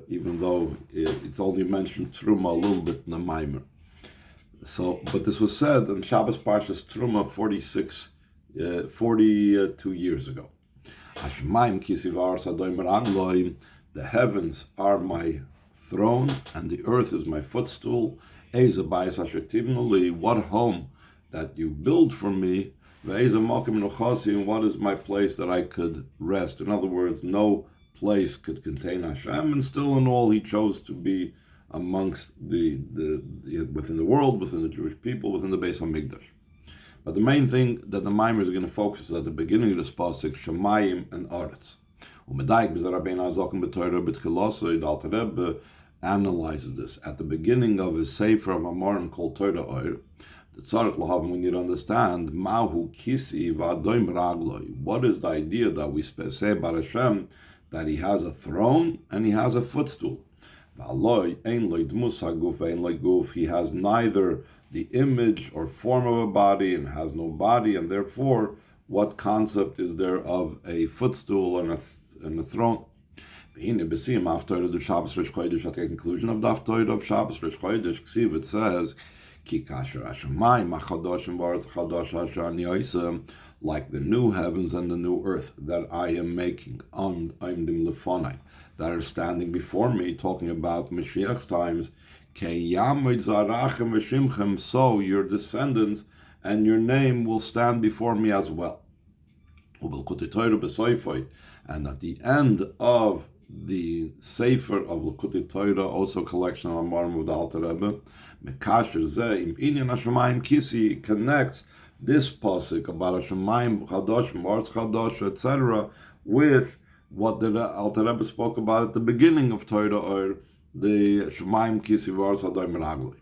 even though it's only mentioned Truma a little bit in the Maimer. So, but this was said in Shabbos Parshas Truma 42 years ago. Ashmaim kisi v'aretz hadom רגלי, the heavens are my throne and the earth is my footstool. Eze bayis asher tibnu li, what home that you build for me. Ve'eze makom nuchasi, and what is my place that I could rest. In other words, no place could contain Hashem, and still in all he chose to be amongst the within the world, within the Jewish people, within the Beis HaMikdash. But the main thing that the Maimer is going to focus is at the beginning of this pasuk, Shamayim and Aretz. The Alter Rebbe analyzes this at the beginning of his Sefer of Amorim called Torah Oir. The Tzarech Lahav, we need to understand Mahu Kisi V'Adom Ragloi. What is the idea that we say about Hashem, that he has a throne and he has a footstool? He has neither the image or form of a body and has no body, and therefore, what concept is there of a footstool and a throne? At the conclusion of the Haftarah of Shabbos Rosh Chodesh, it says, like the new heavens and the new earth that I am making, that are standing before me, talking about Mashiach's times, so your descendants and your name will stand before me as well. And at the end of the Sefer of Likutei Torah, also collection of Amorim of the Alter Rebbe, Mekasher Zeh im Inyan HaShamayim Kisi, connects this pasuk about Hashemayim Chadosh, Ma'aretz Chadosh, etc., with what the Alter Rebbe spoke about at the beginning of Torah, or the Shamayim Kisi V'aretz Hadom רגלי.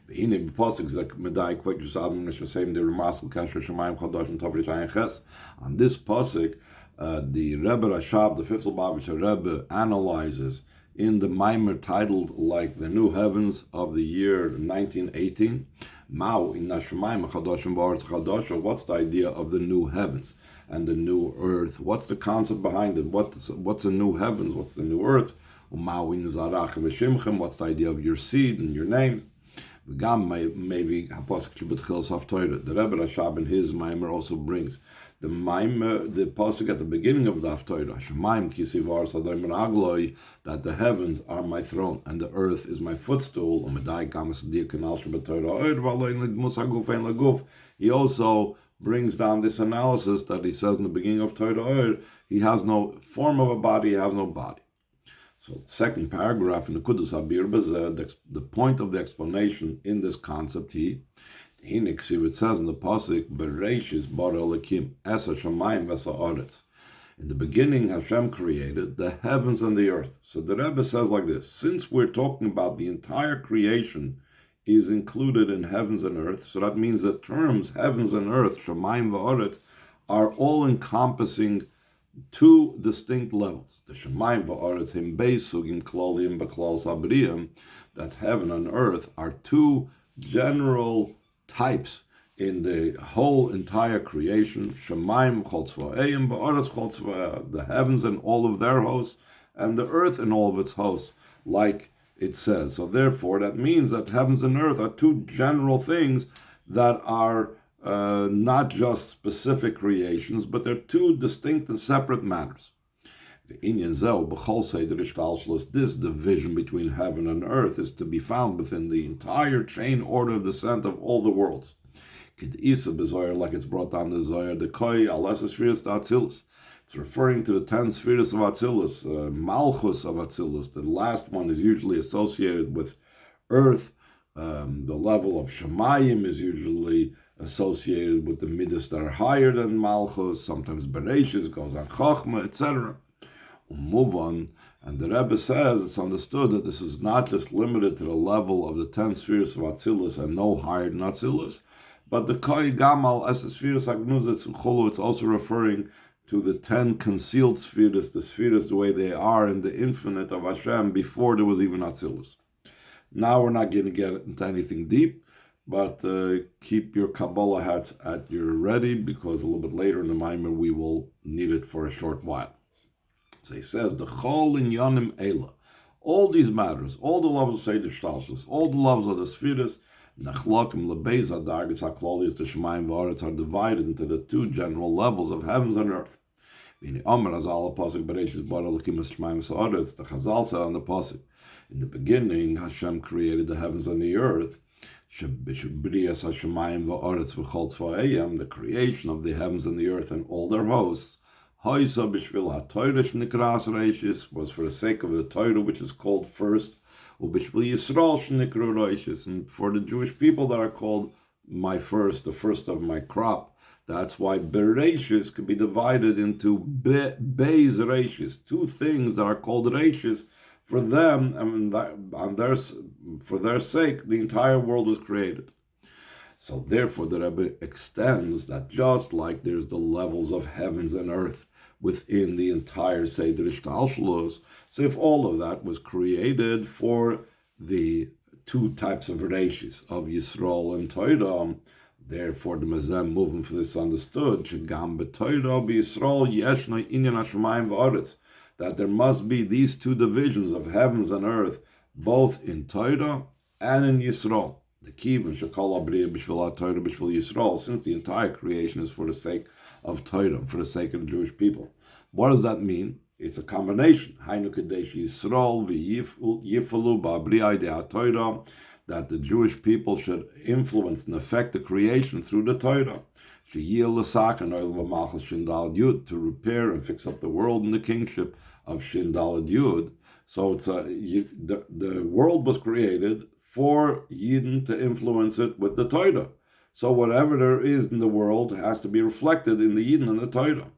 V'hine b'pasuk zek medai kvek Adam Neshasem the Ramasel Kasher Shamayim Chadosh and Tov Rishayin Ches. On this pasuk, the Rebbe Rashab, the fifth Lubavitcher Rebbe, analyzes in the Maimer titled like the New Heavens of the year 1918. Mao in Nashamayim Chadosh and V'aretz Chadosh. What's the idea of the new heavens and the new earth? What's the concept behind it? What's the new heavens? What's the new earth? What's the idea of your seed and your names? Maybe the Rebbe Rashab in his Maimer also brings the Maimer, the pasuk at the beginning of the Haftarah, Shemaim Kisi V'aretz Hadom רגלי, that the heavens are my throne and the earth is my footstool. He also brings down this analysis that he says in the beginning of Torah, he has no form of a body, he has no body. So the second paragraph in the Kudus Habir Bezeh, the point of the explanation in this concept, it says in the pasuk, Bereishis bara Elokim es hashamayim v'es haaretz. In the beginning, Hashem created the heavens and the earth. So the Rebbe says like this: since we're talking about the entire creation is included in heavens and earth, so that means the terms heavens and earth, shamayim v'haaretz, are all encompassing two distinct levels. The shamayim v'haaretz him beis sugim klolim b'klal sabriyim, that heaven and earth are two general types in the whole entire creation. Shamayim chol tzva'eim, v'aretz chol tzva'eh, the heavens and all of their hosts, and the earth and all of its hosts, like it says. So therefore, that means that heavens and earth are two general things that are not just specific creations, but they're two distinct and separate matters. This division between heaven and earth is to be found within the entire chain order of descent of all the worlds. Like it's brought down the Zohar, the Koi, Alesa Spheres, the Atzilus. It's referring to the 10 spheres of Atzilus, Malchus of Atzilus. The last one is usually associated with earth. The level of Shemayim is usually associated with the Midas that are higher than Malchus. Sometimes Bereshis goes on Chochmah, etc. Move on, and the Rebbe says it's understood that this is not just limited to the level of the 10 spheres of Atzilus and no higher than Atzilus, but the Koi Gamal as the spheres Agnuzet Chulu, it's also referring to the 10 concealed spheres, the spheres the way they are in the infinite of Hashem before there was even Atzilus. Now we're not going to get into anything deep, but keep your Kabbalah hats at your ready, because a little bit later in the Maimer we will need it for a short while. So he says, the Chol in Yonim Ela, All these matters, all the levels of Seder Shtalshus, all the levels of the Spheres, Nachlokim Lebeis HaDargis HaKlolius, the Shemaim VaHaretz, are divided into the two general levels of heavens and earth. The Chazal said on the Pasuk, in the beginning, Hashem created the heavens and the earth. The creation of the heavens and the earth and all their hosts was for the sake of the Torah, which is called first, and for the Jewish people that are called my first, the first of my crop. That's why Bereshis could be divided into Beis Reishis, two things that are called Reishis. For them, for their sake, the entire world was created. So therefore, the Rebbe extends that just like there's the levels of heavens and earth within the entire Seder Shtalshlos, so if all of that was created for the two types of Reishis, of Yisrael and Torah, therefore the Mazem movement for this understood, Shegam b'Torah b'Yisrael yeshna inyan hashamayim v'aretz, that there must be these two divisions of heavens and earth, both in Torah and in Yisrael. The Kivin shekol abriya b'shvil Torah b'shvil Yisrael, since the entire creation is for the sake of Torah, for the sake of the Jewish people. What does that mean? It's a combination. Hainu kadesh Yisrael v'yifalu ba'abriya de Torah, that the Jewish people should influence and affect the creation through the Torah. To repair and fix up the world in the kingship of Shin Dalad Yud. So it's the world was created for Yidden to influence it with the Torah. So whatever there is in the world has to be reflected in the Yidden and the Torah.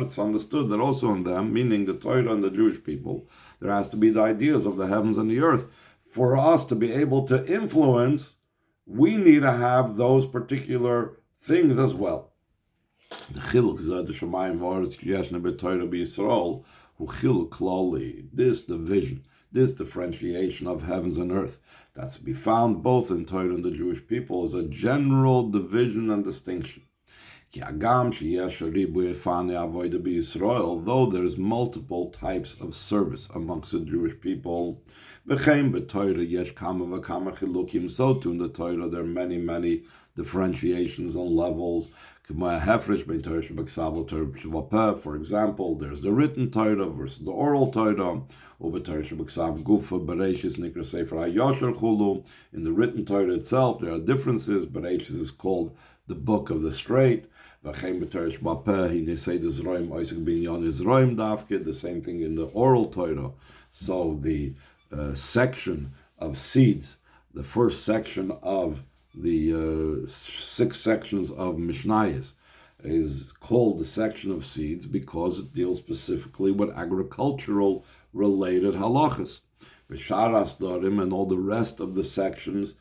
It's understood that also in them, meaning the Torah and the Jewish people, there has to be the ideas of the heavens and the earth. For us to be able to influence, we need to have those particular things as well. The chiluk zeh the Shemayim v'aretz yeshna b'Torah b'Yisrael hu chiluk klali. This division, this differentiation of heavens and earth, that's to be found both in Torah and the Jewish people, is a general division and distinction. Though there's multiple types of service amongst the Jewish people, so too in the Torah there are many differentiations and levels. For example, there's the written Torah versus the oral Torah. In the written Torah itself, there are differences. Bereshis is called the book of the straight. The same thing in the oral Torah. So the section of seeds, the first section of the 6 sections of Mishnayos, is called the section of seeds because it deals specifically with agricultural related halachas. V'sharas darim, and all the rest of the sections,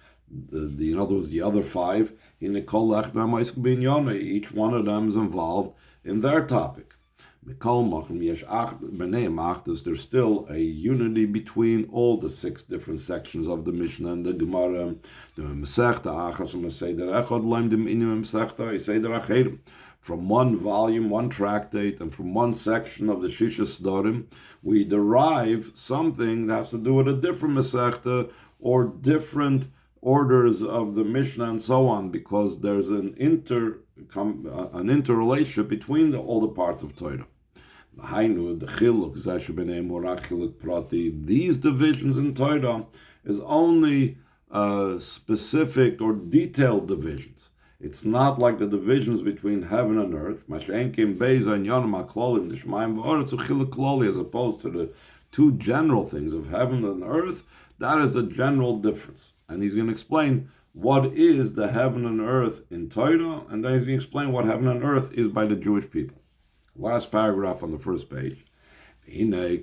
in other words, the other 5, each one of them is involved in their topic. There's still a unity between all the 6 different sections of the Mishnah and the Gemara. From one volume, one tractate, and from one section of the Shisha Sdorim, we derive something that has to do with a different Masechta or different orders of the Mishnah and so on, because there's an interrelationship between all the parts of Torah. These divisions in Torah is only specific or detailed divisions. It's not like the divisions between heaven and earth, as opposed to the 2 general things of heaven and earth. That is a general difference. And he's going to explain what is the heaven and earth in Torah, and then he's going to explain what heaven and earth is by the Jewish people. Last paragraph on the first page. The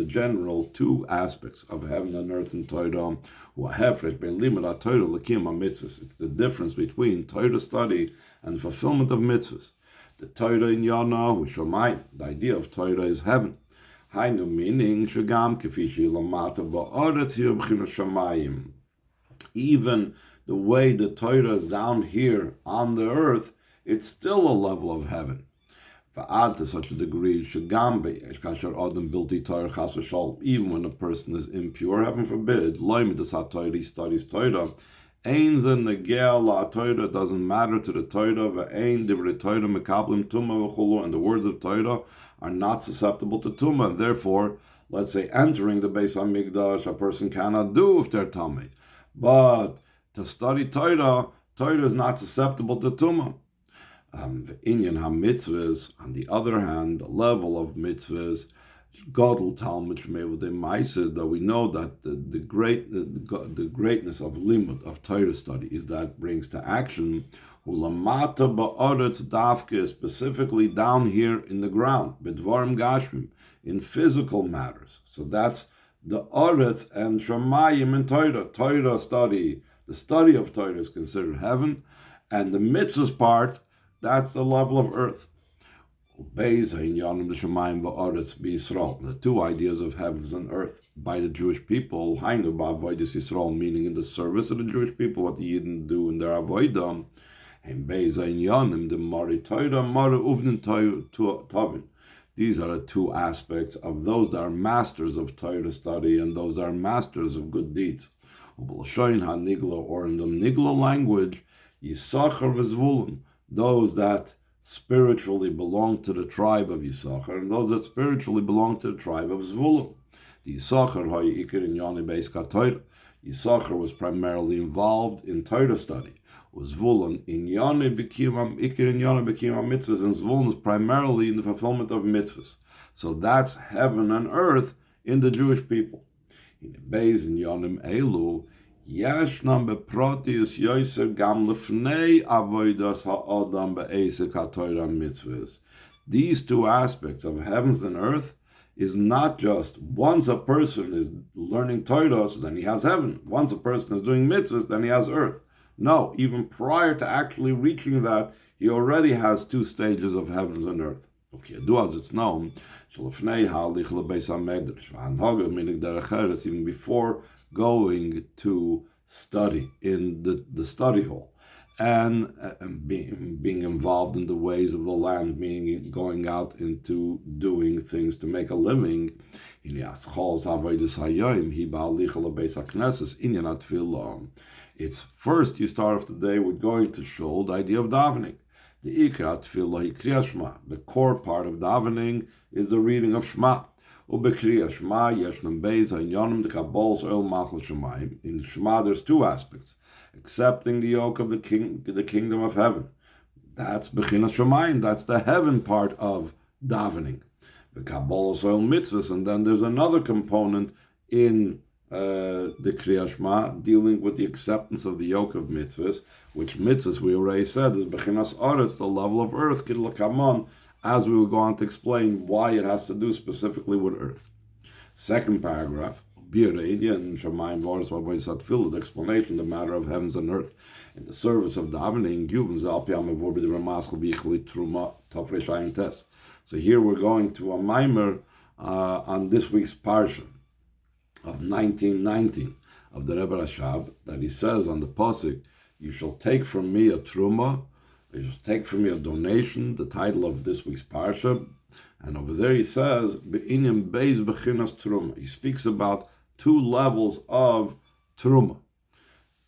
general 2 aspects of heaven and earth in Torah. It's the difference between Torah study and fulfillment of mitzvahs. The Torah in Yana, Shamayim, the idea of Torah is heaven. Hainu meaning even the way the Torah is down here on the earth, it's still a level of heaven. to such a degree, even when a person is impure, heaven forbid, he studies Torah, it doesn't matter to the Torah, and the words of Torah are not susceptible to Tumah, and therefore, let's say, entering the Beis HaMikdash, a person cannot do if they're Tamei. But to study Torah is not susceptible to Tumah. The Inyan HaMitzvahs, on the other hand, the level of mitzvahs, Godel Talmud Shmei Ma'aseh, that we know that the greatness of limud, of Torah study, is that brings to action, Ulamata ba'aretz dafke, specifically down here in the ground, B'dvarim Gashmim, in physical matters. So that's the Aretz and Shamayim in Torah. Torah study, the study of Torah is considered heaven, and the mitzvahs part, that's the level of earth. The two ideas of heavens and earth by the Jewish people, meaning in the service of the Jewish people, what the Yidden do in their avodah, and these are the two aspects of those that are masters of Torah study and those that are masters of good deeds. Or in the Nigla language, Yisachar v'Zvulun, those that spiritually belong to the tribe of Yisachar, and those that spiritually belong to the tribe of Zvulun. The Yisachar was primarily involved in Torah study. Zvulun in Yane became mitzvahs, and Zvulun is primarily in the fulfillment of mitzvahs. So that's heaven and earth in the Jewish people. In the Beis in Yanim Elu, Yashnam beprotius yoser gam lefnei avodas ha'adam be'esek ha'Torah mitzvahs. These two aspects of heavens and earth is not just once a person is learning Torah, so then he has heaven. Once a person is doing mitzvahs, then he has earth. No, even prior to actually reaching that, he already has two stages of heavens and earth. Okay, as it's known, even before going to study in the study hall and being involved in the ways of the land, meaning going out into doing things to make a living. It's first you start off the day with going to shul, the idea of davening. The core part of davening is the reading of Shema. In Shema there's two aspects. Accepting the yoke of the kingdom of heaven. That's Bechinas Shamayim, that's the heaven part of davening. The Kabbalah Oil mitzvahs, and then there's another component in the Kriyas Shema dealing with the acceptance of the yoke of mitzvahs, which mitzvahs we already said is Bechinas Aretz, the level of earth, Kidla Kamon, as we will go on to explain why it has to do specifically with earth. Second paragraph, and Shamayim Varis the explanation, the matter of heavens and earth. In the service of davening, so here we're going to a mimer on this week's parsha of 1919 of the Rebbe Rashab, that he says on the pasuk, "You shall take from me a truma, you shall take from me a donation," the title of this week's parsha. And over there he says, "Be'inim beis bechinas truma." He speaks about two levels of truma.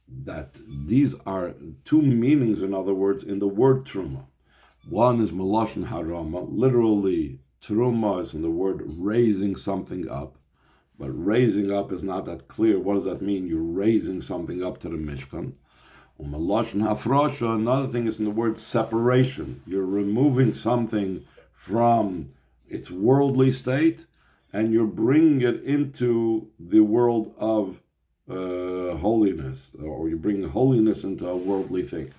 That these are two meanings, in other words, in the word truma. One is meloshen harama, literally truma is from the word raising something up. But raising up is not that clear. What does that mean? You're raising something up to the Mishkan. Meloshen hafrosha, another thing is in the word separation. You're removing something from its worldly state and you're bringing it into the world of holiness, or you bring holiness into a worldly thing.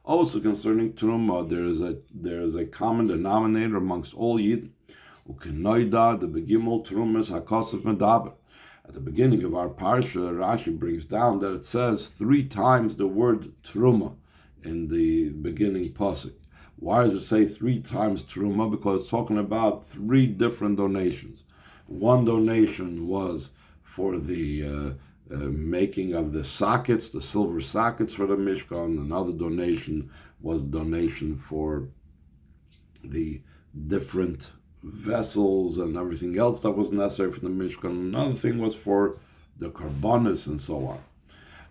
Also concerning Truma, there is a common denominator amongst all Yidden. The begimel Trumas hakosef medaber. At the beginning of our parsha, Rashi brings down that it says 3 times the word Truma in the beginning pasuk. Why does it say 3 times Truma? Because it's talking about 3 different donations. One donation was for the making of the sockets, the silver sockets for the Mishkan. Another donation was donation for the different vessels and everything else that was necessary for the Mishkan. Another thing was for the karbonis and so on.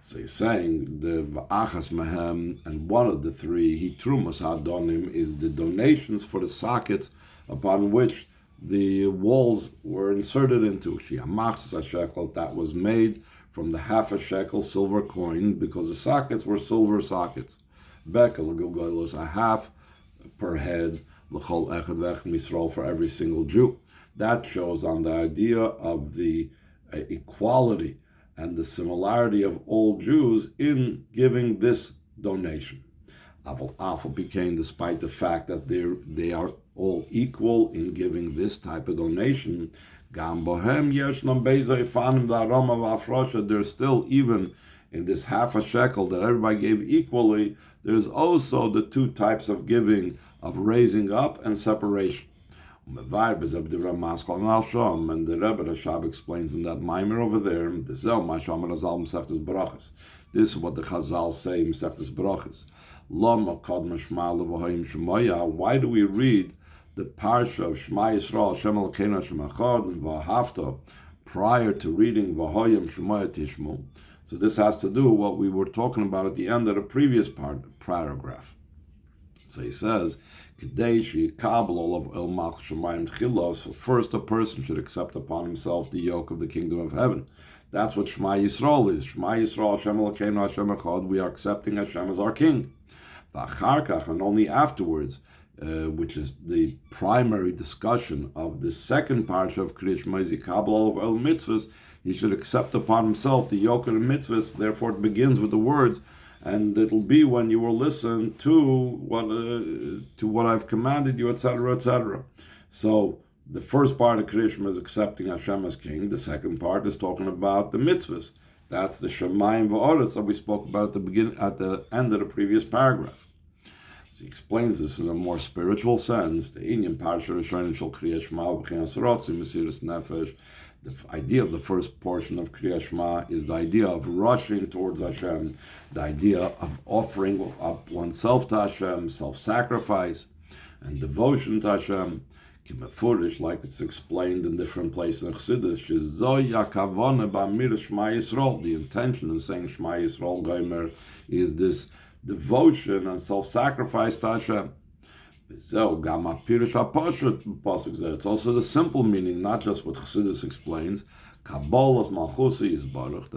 So he's saying the va'achas mehem, and one of the three, he trumas hadonim, is the donations for the sockets upon which the walls were inserted into. Shiamachs shekel, that was made from the half a shekel silver coin, because the sockets were silver sockets. Bekel gilgolos, a half per head, l'chol echad v'echad misrol, for every single Jew. That shows on the idea of the equality and the similarity of all Jews in giving this donation. Afal became, despite the fact that they are all equal in giving this type of donation, there's still, even in this half a shekel that everybody gave equally, there's also the two types of giving, of raising up and separation. And the Rebbe Rashab explains in that Maimer over there, this is what the Chazal say in Mesechtes Brachos. Why do we read the parsha of Shema Yisrael, Hashem Elokeinu Hashem Echad, and V'ahavta prior to reading V'hoyim Shemoya Tishmu? So this has to do with what we were talking about at the end of the previous paragraph. So he says, so first a person should accept upon himself the yoke of the kingdom of heaven. That's what Shema Yisrael is. Shema Yisrael, Hashem Elokeinu Hashem Echad, we are accepting Hashem as our king. And only afterwards, which is the primary discussion of the second parsha of Kriyat Shema, of El Mitzvahs, he should accept upon himself the yoke of the mitzvahs. Therefore it begins with the words, and it'll be when you will listen to what I've commanded you, etc., etc. So the first part of Kriyat Shema is accepting Hashem as king. The second part is talking about the mitzvahs. That's the Shamayim Va'aretz that we spoke about at the end of the previous paragraph. So he explains this in a more spiritual sense. The Inyan Parsha Rishonim Shel Kriyat Shema B'chinas Rotzi Mesiras Nefesh. The idea of the first portion of Kriyat Shema is the idea of rushing towards Hashem, the idea of offering up oneself to Hashem, self-sacrifice and devotion to Hashem. Kimefurish, like it's explained in different places in Chassidus, the intention of saying Shema Yisrael Gomer is this devotion and self-sacrifice to Hashem. It's also the simple meaning, not just what Chassidus explains, that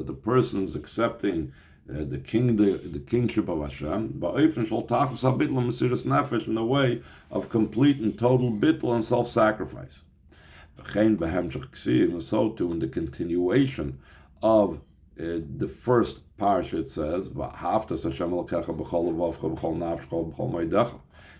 the person is accepting the kingship of Hashem, in the way of complete and total bittul and self-sacrifice. And so too, in the continuation of the first parsha, it says,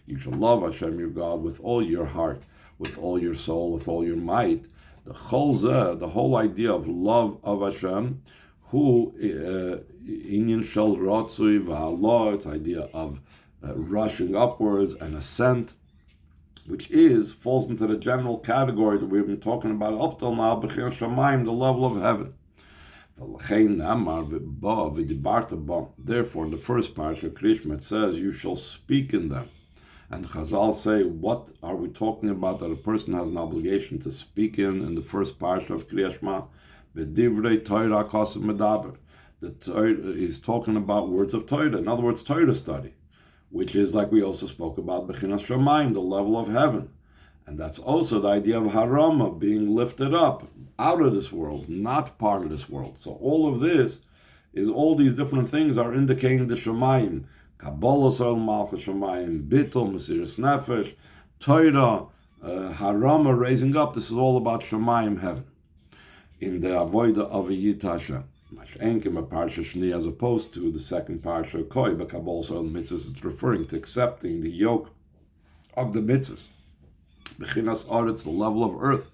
you shall love Hashem your God with all your heart, with all your soul, with all your might. The whole idea of love of Hashem, who inyan shel ratzui v'hallah, it's idea of rushing upwards and ascent, which falls into the general category that we've been talking about up till now, b'chir shamayim, the level of heaven. Therefore, in the first part of Kriyat Shema, it says, you shall speak in them. And Chazal say, what are we talking about that a person has an obligation to speak in the first parsha of Kriyat Shema? B'divrei Torah kosev medaber. The Torah is talking about words of Torah. In other words, Torah study, which is, like we also spoke about, b'chinas shamayim, the level of heaven. And that's also the idea of harama, being lifted up out of this world, not part of this world. So all of this is, all these different things are indicating the shamayim. Kabbalah Sol Malchus Shamayim, Bittul, Mesiras Nefesh, Torah, Harama, raising up. This is all about Shamayim, heaven. In the Avoida of a Yid Hashem. Mashenkim, a Parsha Shni, as opposed to the second Parsha Koi, but Kabbalah Sol Mitzvahs, it's referring to accepting the yoke of the mitzvahs. Bechinas Aretz, the level of earth.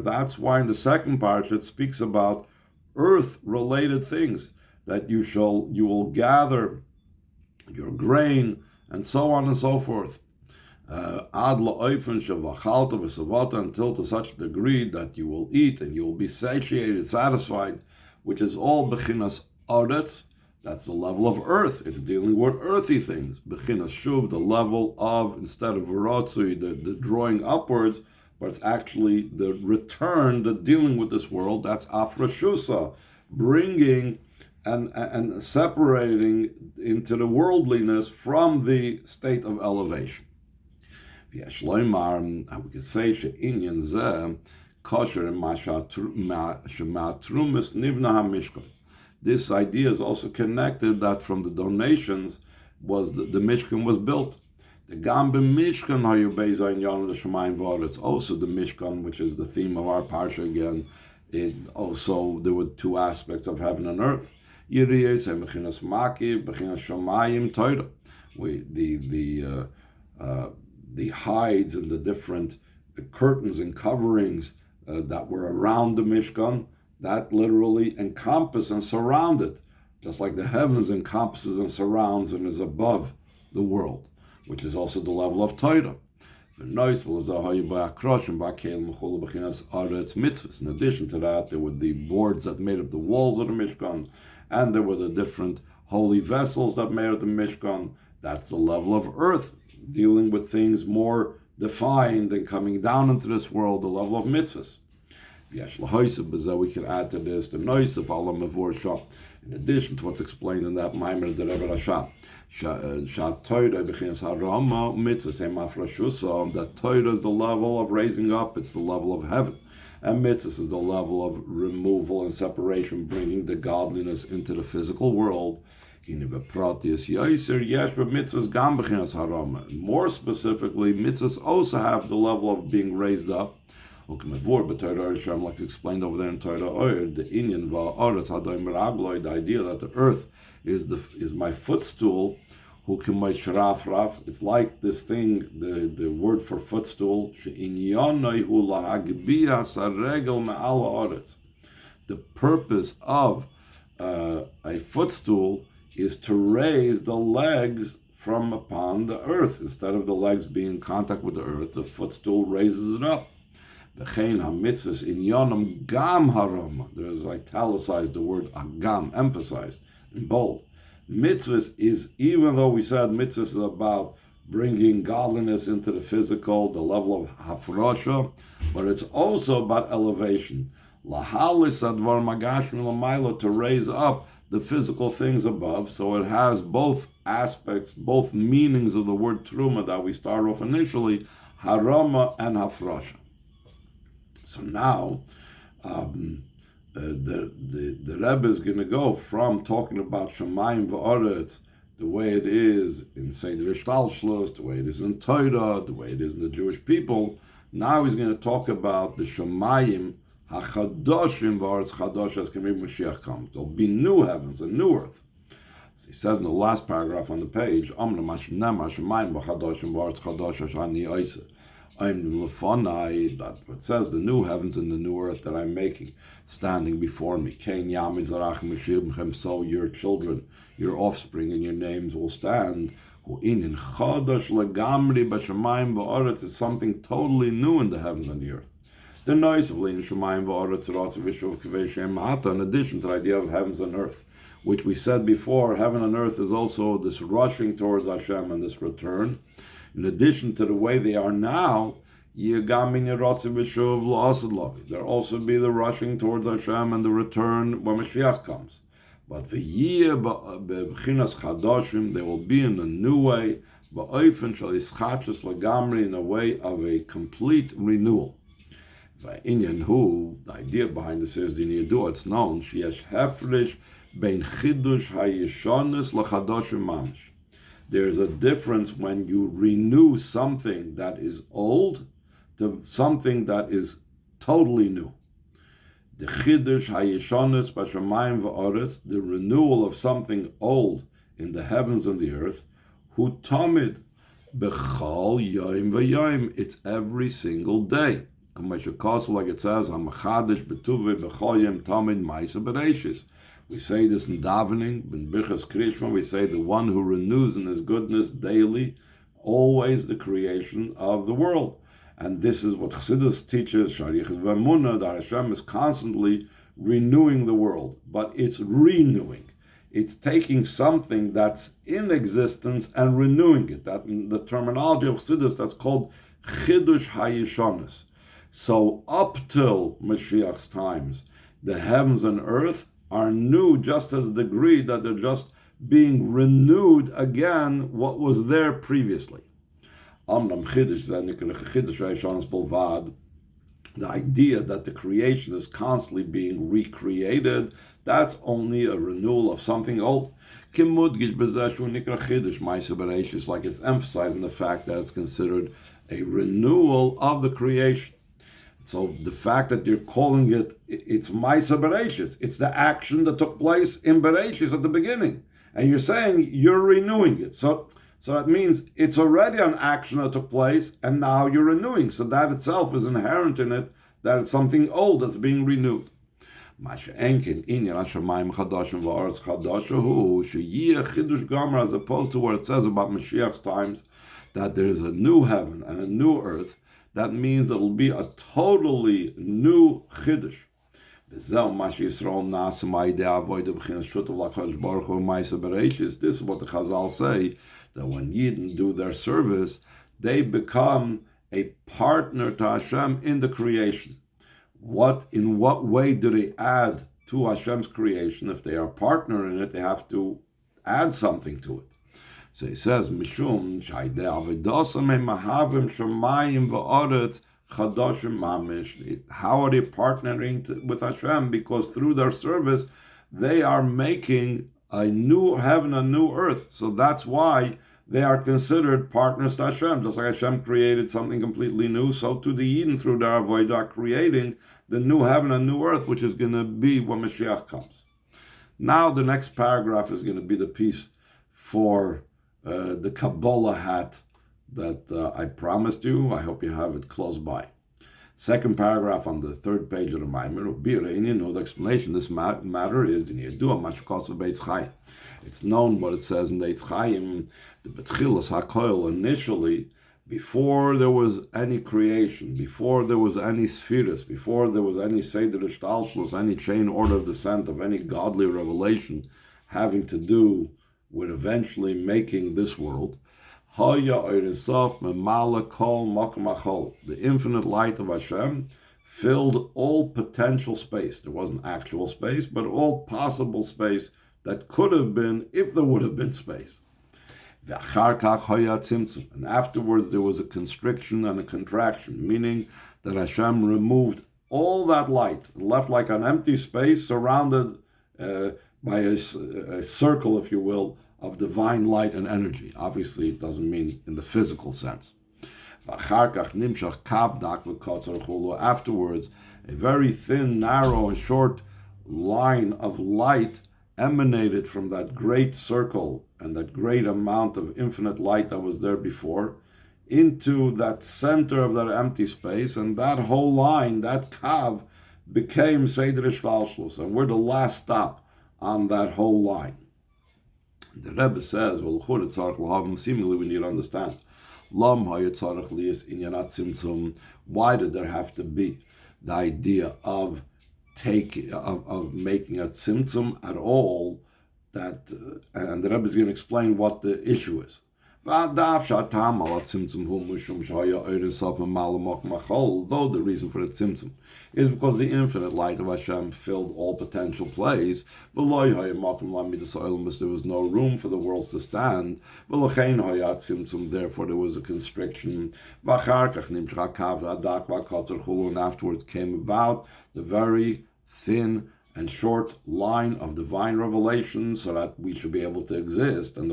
That's why in the second Parsha it speaks about earth-related things, that you will gather your grain, and so on and so forth. Ad la'ofen shevachalta v'savata, until to such a degree that you will eat and you will be satiated, satisfied, which is all bechinas aretz. That's the level of earth. It's dealing with earthy things. Bechinas shuv, the level of, instead of v'rotzui, the drawing upwards, but it's actually the return, the dealing with this world. That's afrashusa, bringing and separating into the worldliness from the state of elevation. We could say she'inyan zeh kosher ma'atrumis nivna ha'mishkan. This idea is also connected that from the donations was the Mishkan was built. The Gambe Mishkan hayu beiza in yon l'shamayim v'aretz. Also the Mishkan, which is the theme of our parsha again. It also there were two aspects of heaven and earth. Yiriyes and bechinas maki, bechinas shamayim Torah. The hides and the different curtains and coverings that were around the Mishkan, that literally encompass and surround it, just like the heavens encompasses and surrounds and is above the world, which is also the level of Torah. In addition to that, there were the boards that made up the walls of the Mishkan, and there were the different holy vessels that made up the Mishkan. That's the level of earth, dealing with things more defined and coming down into this world, the level of mitzvahs. We can add to this the noise of Allah Mavur. In addition to what's explained in that Maimer the Rebbe Rasha, that Torah is the level of raising up, it's the level of heaven, and mitzvahs is the level of removal and separation, bringing the godliness into the physical world. More specifically, mitzvahs also have the level of being raised up. Like explained over there in Torah, the inyan va'aretz hadom רגלי, the idea that the earth is my footstool. It's like this thing, the word for footstool. The purpose of a footstool is to raise the legs from upon the earth. Instead of the legs being in contact with the earth, the footstool raises it up. There's italicized the word agam, emphasized in bold. Mitzvahs is, even though we said mitzvahs is about bringing godliness into the physical, the level of hafrosha, but it's also about elevation. To raise up the physical things above, so it has both aspects, both meanings of the word truma that we start off initially, harama and hafrosha. So now, the Rebbe is going to go from talking about Shamayim v'aretz, the way it is in Seder Ishtalshlus, the way it is in Torah, the way it is in the Jewish people. Now he's going to talk about the Shamayim hachadoshim v'aretz chadosh as Mashiach comes. There'll be new heavens and new earth. So he says in the last paragraph on the page, Amna mashnema Shamayim v'chadoshim v'aretz chadosh ashani oiseh. That it says the new heavens and the new earth that I'm making, standing before me. So your children, your offspring, and your names will stand. It's something totally new in the heavens and the earth. The noise of in addition to the idea of heavens and earth, which we said before, heaven and earth is also this rushing towards Hashem and this return. In addition to the way they are now, there'll also be the rushing towards Hashem and the return when Mashiach comes. But they will be in a new way, in a way of a complete renewal. The idea behind this is, it's known, there's a difference when you renew something that is old to something that is totally new. The chidush hayeshonis b'shamayim v'aretz, the renewal of something old in the heavens and the earth, hu tamid b'chol yoim v'yoim, it's every single day. Like it says, hamachadish b'tuve b'chol yom tamid ma'isa b'reishis. We say this in davening, in Birchas Krishma, we say the one who renews in his goodness daily, always the creation of the world. And this is what Chassidus teaches, that Hashem is constantly renewing the world, but it's renewing. It's taking something that's in existence and renewing it. That in the terminology of Chassidus, that's called Chidush HaYishonis. So up till Mashiach's times, the heavens and earth are new just to the degree that they're just being renewed again what was there previously. The idea that the creation is constantly being recreated, that's only a renewal of something old. Like it's emphasizing the fact that it's considered a renewal of the creation. So the fact that you're calling it's Maisa Bereshis, it's the action that took place in Bereshis at the beginning. And you're saying you're renewing it. So that means it's already an action that took place, and now you're renewing. So that itself is inherent in it, that it's something old that's being renewed. As opposed to what it says about Mashiach's times, that there is a new heaven and a new earth, that means it'll be a totally new Chiddush. This is what the Chazal say, that when Yidden do their service, they become a partner to Hashem in the creation. In what way do they add to Hashem's creation? If they are a partner in it, they have to add something to it. So he says, Mishum shamayim va'aretz chadashim mamish. How are they partnering with Hashem? Because through their service, they are making a new heaven, a new earth. So that's why they are considered partners to Hashem. Just like Hashem created something completely new, so to the Yidden through their avodah are creating the new heaven and new earth, which is going to be when Mashiach comes. Now the next paragraph is going to be the piece for the Kabbalah hat that I promised you. I hope you have it close by. Second paragraph on the third page of the Maimer. The explanation. This matter is it's known what it says in the Eitz Chaim, the Betchilas HaKoil, initially, before there was any creation, before there was any spheres, before there was any Seder Ishtalshlus, any chain order of descent of any godly revelation having to do with eventually making this world, the infinite light of Hashem filled all potential space. There wasn't actual space, but all possible space that could have been if there would have been space. And afterwards there was a constriction and a contraction, meaning that Hashem removed all that light, left like an empty space surrounded by a circle, if you will, of divine light and energy. Obviously, it doesn't mean in the physical sense. Afterwards, a very thin, narrow, and short line of light emanated from that great circle and that great amount of infinite light that was there before into that center of that empty space, and that whole line, that kav, became Seder Ishtalshlus, and we're the last stop on that whole line. The Rebbe says, seemingly we need to understand, why did there have to be the idea of making a tzimtzum at all, and the Rebbe is going to explain what the issue is. Though the reason for the tzimtzum is because the infinite light of Hashem filled all potential place, there was no room for the worlds to stand, therefore there was a constriction, and afterwards came about the very thin and short line of divine revelation, so that we should be able to exist, and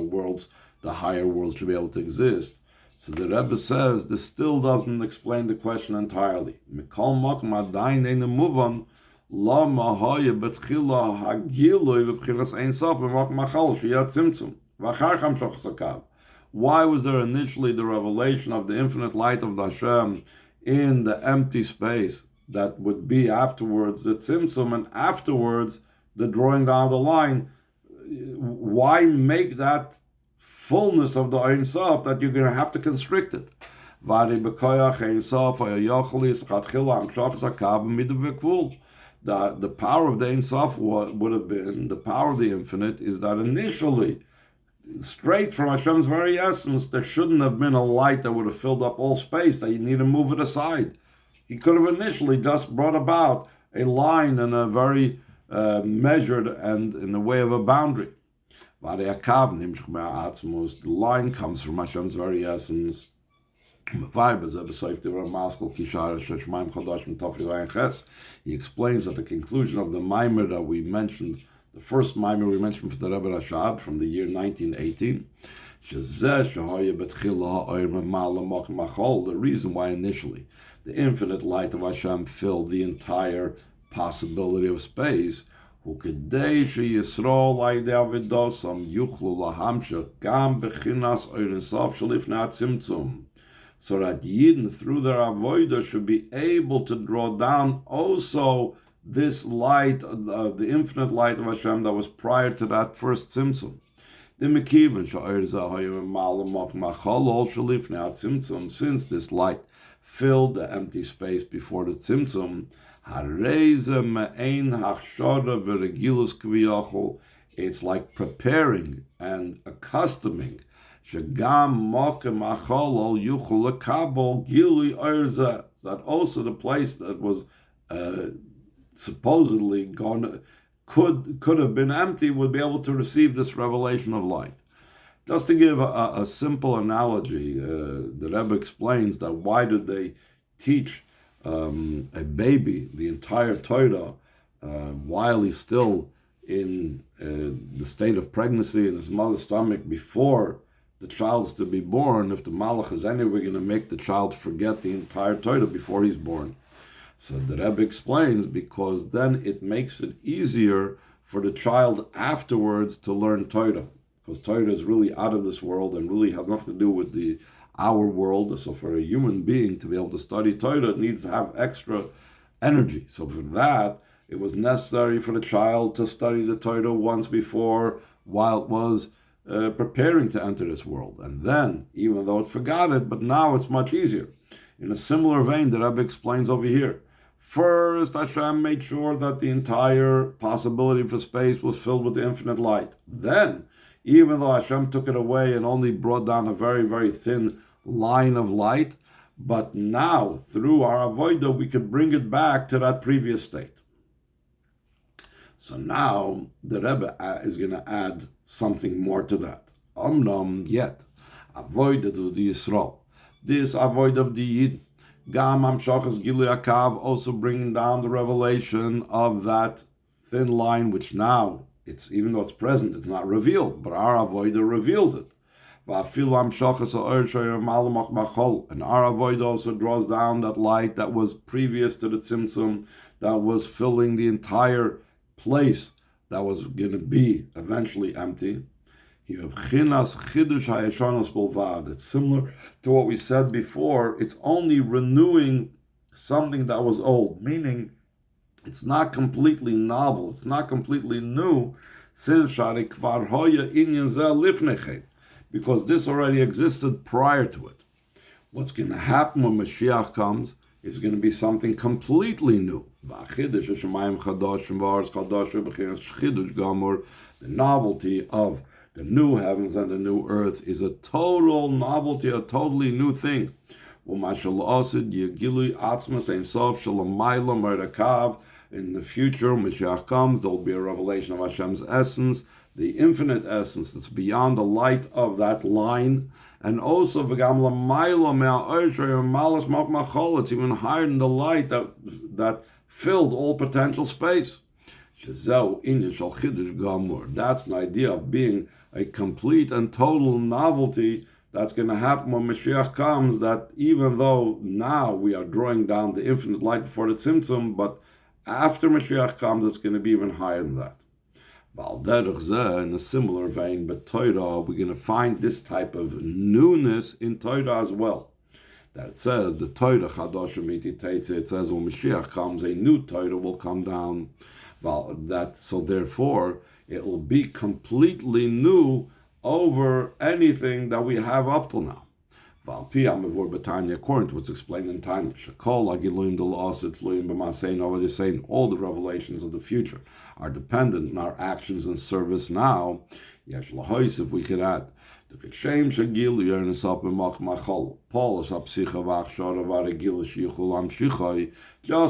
the higher worlds should be able to exist. So the Rebbe says this still doesn't explain the question entirely. Why was there initially the revelation of the infinite light of Hashem in the empty space that would be afterwards the tzimtzum, and afterwards the drawing down the line? Why make that fullness of the Ein Sof that you're going to have to constrict it. The power of the Ein Sof would have been, the power of the infinite is that initially, straight from Hashem's very essence, there shouldn't have been a light that would have filled up all space, that you need to move it aside. He could have initially just brought about a line and a very measured and in the way of a boundary. The line comes from Hashem's very essence. He explains at the conclusion of the Maimer that we mentioned, the first Maimer we mentioned for the Rebbe Rashab from the year 1918, the reason why initially the infinite light of Hashem filled the entire possibility of space, so that Yidden, through their avodah, should be able to draw down also this light, the infinite light of Hashem that was prior to that first tzimtzum. Since this light filled the empty space before the tzimtzum, it's like preparing and accustoming that also the place that was supposedly gone could have been empty would be able to receive this revelation of light. Just to give a simple analogy, the Rebbe explains that why did they teach a baby the entire Torah while he's still in the state of pregnancy in his mother's stomach before the child's to be born, if the Malach is anyway going to make the child forget the entire Torah before he's born. So the Rebbe explains, because then it makes it easier for the child afterwards to learn Torah, because Torah is really out of this world and really has nothing to do with our world. So for a human being to be able to study Torah, it needs to have extra energy. So for that, it was necessary for the child to study the Torah once before while it was preparing to enter this world. And then, even though it forgot it, but now it's much easier. In a similar vein, the Rebbe explains over here. First, Hashem made sure that the entire possibility for space was filled with the infinite light. Then, even though Hashem took it away and only brought down a very, very thin line of light, but now, through our avodah, we could bring it back to that previous state. So now, the Rebbe is going to add something more to that. Yet, avodah to the Yisrael. This avoid of the Yid, Gam Amshachas Gilui Akav, also bringing down the revelation of that thin line, which now, it's even though it's present, it's not revealed, but our avodah reveals it. And our avodah also draws down that light that was previous to the tzimtzum, that was filling the entire place that was going to be eventually empty. It's similar to what we said before. It's only renewing something that was old, meaning it's not completely novel, it's not completely new, because this already existed prior to it. What's going to happen when Mashiach comes is going to be something completely new. The novelty of the new heavens and the new earth is a total novelty, a totally new thing. In the future, when Mashiach comes, there will be a revelation of Hashem's essence, the infinite essence that's beyond the light of that line, and also it's even higher than the light that filled all potential space. That's an idea of being a complete and total novelty that's going to happen when Mashiach comes, that even though now we are drawing down the infinite light before the tzimtzum, but after Mashiach comes, it's going to be even higher than that. In a similar vein, but Torah, we're going to find this type of newness in Torah as well. That says, the Torah Chadashim Mititeitze, it says when Mashiach comes, a new Torah will come down. So therefore, it will be completely new over anything that we have up till now. According to what's explained in Tanya, saying all the revelations of the future are dependent on our actions and service now. If we could add, just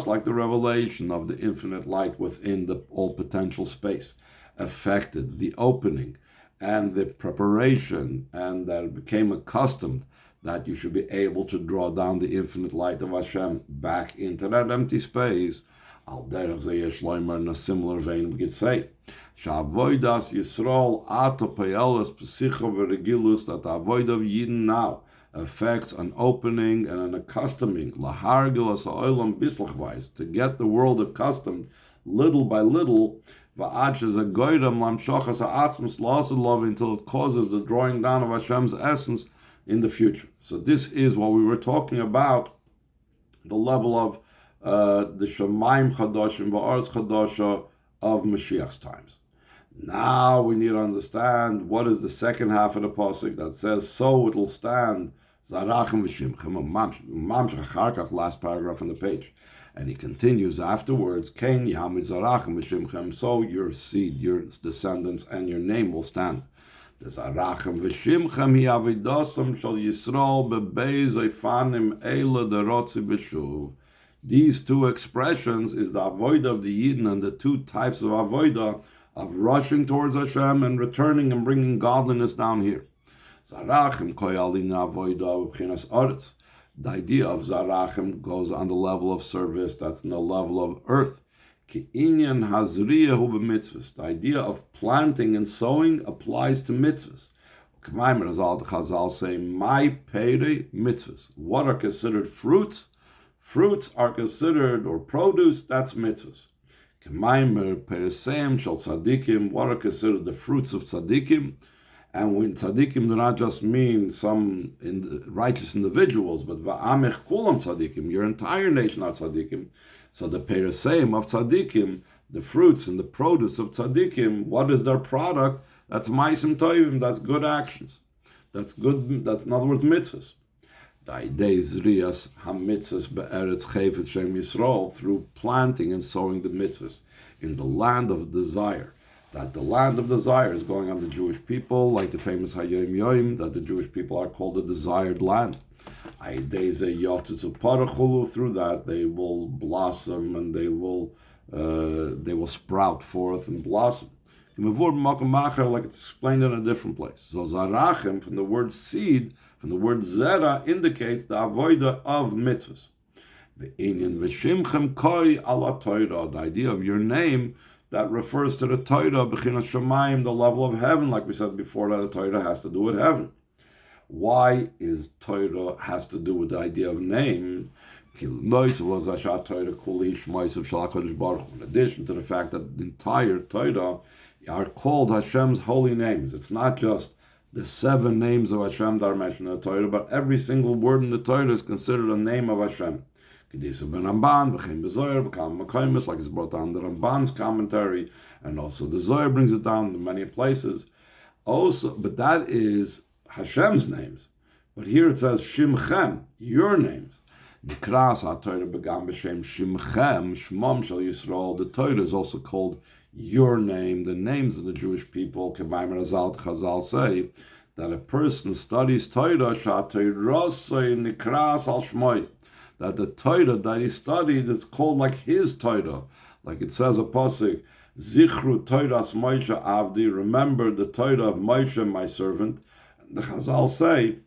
like the revelation of the infinite light within the all potential space affected the opening and the preparation, and that it became accustomed that you should be able to draw down the infinite light of Hashem back into that empty space. Al derech ze yesh loimer, in a similar vein we could say, Sha'avoidas Yisrael ato peyeles pesicha v'regilus, that the avoid of Yidden now affects an opening and an accustoming, lahargil as ha'olam bislachvais, to get the world accustomed little by little, va'ach as a goydam lamshachas ha'atzmus la'asad love, until it causes the drawing down of Hashem's essence in the future. So this is what we were talking about, the level of the Shemaim Chadoshim, Va'aretz Chadosha of Mashiach's times. Now we need to understand what is the second half of the pasuk that says, so it will stand, Zarachim V'Shimchem, last paragraph on the page. And he continues afterwards, Ken Yamid Zarachim V'Shimchem, so your seed, your descendants, and your name will stand. These two expressions is the avodah of the Yidden, and the two types of avodah of rushing towards Hashem and returning and bringing godliness down here. The idea of zarachim goes on the level of service, that's in the level of earth. The idea of planting and sowing applies to mitzvahs. Chazal say, my pere mitzvahs. What are considered fruits? Fruits are considered, or produce, that's mitzvahs. What are considered the fruits of tzaddikim? And when tzaddikim do not just mean some righteous individuals, but va'amech kulam tzaddikim, your entire nation are tzaddikim. So the pereseim of tzaddikim, the fruits and the produce of tzaddikim, what is their product? That's ma'asim tovim, that's good actions. That's good, that's in other words mitzvahs. The idea is zriyas hamitzvahs be'eretz chayvet shem Yisrael, through planting and sowing the mitzvahs in the land of desire. That the land of desire is going on the Jewish people, like the famous Hayom Yom, that the Jewish people are called the desired land. Through that they will blossom and they will sprout forth and blossom. Like it's explained in a different place. So zarachim, from the word seed, from the word zera, indicates the avodah of mitzvahs. The idea of your name, that refers to the Torah, b'chinas shamayim, the level of heaven, like we said before, that the Torah has to do with heaven. Why is Torah has to do with the idea of name? In addition to the fact that the entire Torah are called Hashem's holy names. It's not just the 7 names of Hashem that are mentioned in the Torah, but every single word in the Torah is considered a name of Hashem. Like it's brought down the Ramban's commentary, and also the Zohar brings it down in many places. Also, but that is Hashem's names. But here it says Shimchem, your names. Nikras HaTorah began b'shem Shimchem, Shmom Shel Yisrael. The Torah is also called your name, the names of the Jewish people. Chazal say that a person studies Torah, Nikras Al Shmoi, that the Torah that he studied is called like his Torah. Like it says a pasuk, Zichru Torahs Moshe Avdi, remember the Torah of Moshe, my servant. The Chazal say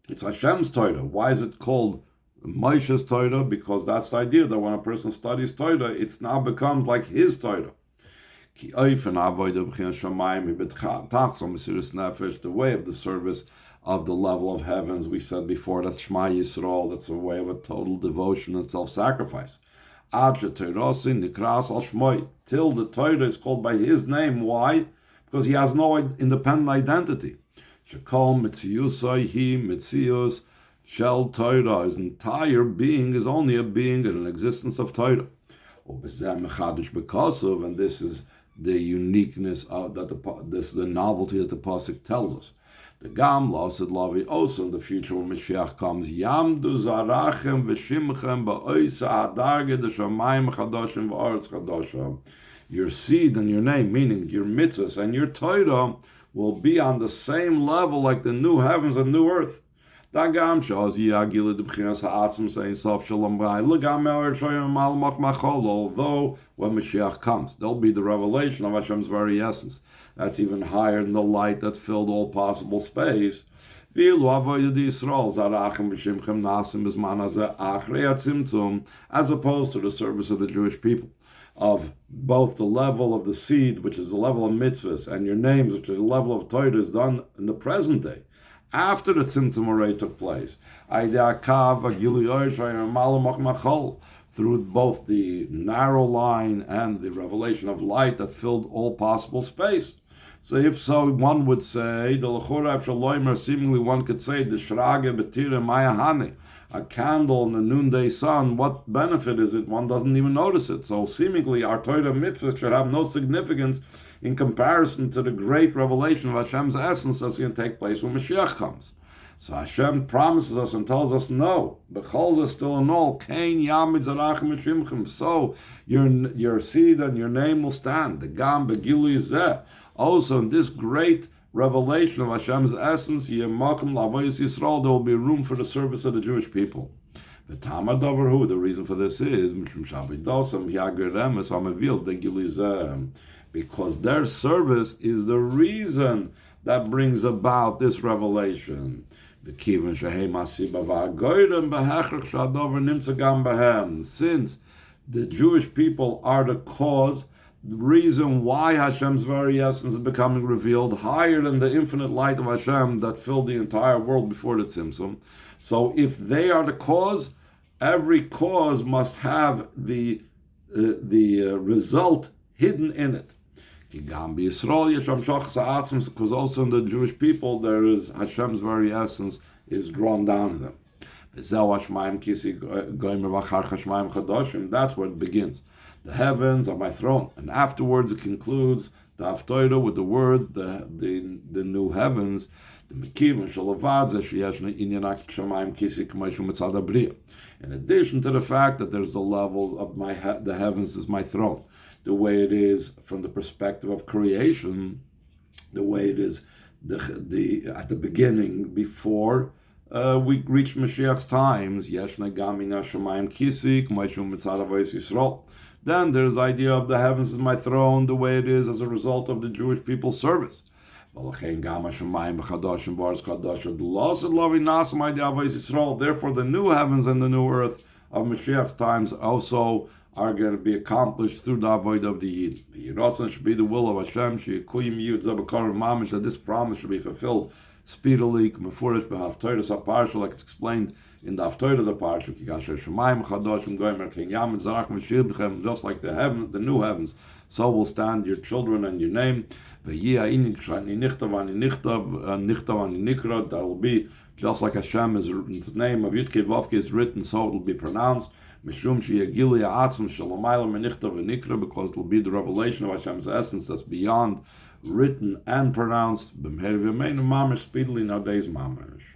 it's Hashem's Torah. Why is it called Moshe's Torah? Because that's the idea that when a person studies Torah, it now becomes like his Torah. The way of the service of the level of heavens, we said before, that's Shema Yisrael, that's a way of a total devotion and self-sacrifice. Till the Torah is called by his name. Why? Because he has no independent identity. Shekol Mitziusai, he Mitzius Shel Torah, his entire being is only a being and an existence of Torah. And this is the uniqueness of the novelty that the pasuk tells us. The Gam Lasad Lavi also in the future when Mashiach comes, Yamdu Zarachem V'Shimchem Ba'oisa Adarge the Shamayim Chadashim V'Arz Chadashim. Your seed and your name, meaning your mitzvahs and your Torah, will be on the same level like the new heavens and new earth. Dagam shows Yagila Debchinas Ha'atzim saying Sof Shalom Bai L'Gam El Shoyim Mal Mach Machol. Although when Mashiach comes, there'll be the revelation of Hashem's very essence. That's even higher than the light that filled all possible space. As opposed to the service of the Jewish people, of both the level of the seed, which is the level of mitzvahs, and your names, which is the level of Torah, is done in the present day, after the Tzimtzum already took place. Through both the narrow line and the revelation of light that filled all possible space. So if so, one would say, seemingly one could say, the Shrage Betire Mayahane, a candle in the noonday sun, what benefit is it? One doesn't even notice it. So seemingly our Torah mitzvah should have no significance in comparison to the great revelation of Hashem's essence that's going to take place when Mashiach comes. So Hashem promises us and tells us, no, B'chol is still in all. Kain Yamid Zarachem Meshimchem. So your seed and your name will stand. The Gam Begilu Zeh. Also in this great revelation of Hashem's essence, Yemakom Lavoyis Yisrael, there will be room for the service of the Jewish people. The reason for this is because their service is the reason that brings about this revelation. Since the Jewish people are the cause, the reason why Hashem's very essence is becoming revealed, higher than the infinite light of Hashem that filled the entire world before the Tzimtzum. So if they are the cause, every cause must have the result hidden in it. Because also in the Jewish people there is Hashem's very essence is drawn down in them. That's where it begins. The heavens are my throne, and afterwards it concludes the Haftorah with the word the new heavens. In addition to the fact that there's the levels of the heavens is my throne, the way it is from the perspective of creation, the way it is at the beginning before we reach Mashiach's times. Then there's the idea of the heavens is my throne, the way it is as a result of the Jewish people's service. Therefore, the new heavens and the new earth of Mashiach's times also are going to be accomplished through the avoid of the Yid. The Yiratzon should be the will of Hashem, that this promise should be fulfilled speedily, like it's explained in the Haftorah of the Parsha, just like the heaven, the new heavens, so will stand your children and your name. That will be just like Hashem is his name of Yudke Vavke is written, so it will be pronounced. Because it will be the revelation of Hashem's essence that's beyond written and pronounced. Speedily nowadays, mamash.